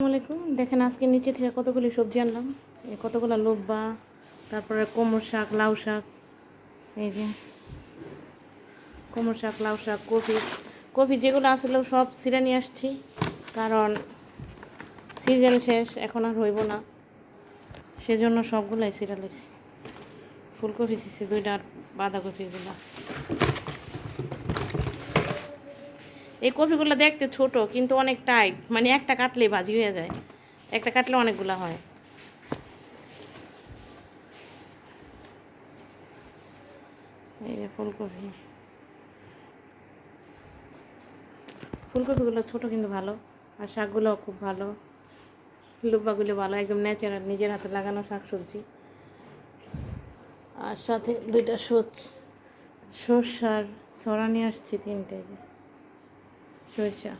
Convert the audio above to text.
আসসালামাইকুম। দেখেন আজকে নিচে থেকে কতগুলি সবজি আনলাম। এই কতগুলো লোব্বা, তারপরে কোমর শাক, লাউ শাক, এই যে কোমর শাক, লাউ শাক, কপি কপি যেগুলো আসলেও সব ছিঁড়ে নিয়ে আসছি, কারণ সিজন শেষ, এখন আর হইব না, সেজন্য সবগুলাই ছিঁড়ে লেছি। ফুলকপি ছিঁড়ছি দুইটা, আর বাঁধাকপিগুলো। এই কপিগুলো দেখতে ছোট কিন্তু অনেক টাইট, মানে একটা কাটলেই ভাজি হয়ে যায়, একটা কাটলে অনেকগুলো হয়। এই যে ফুলকপিগুলো ছোট কিন্তু ভালো, আর শাকগুলোও খুব ভালো, লুব্বাগুলো ভালো, একদম ন্যাচারাল, নিজের হাতে লাগানো শাক সবজি। আর সাথে দুইটা সরষার ছড়া নিয়ে আসছি, তিনটে সরষা।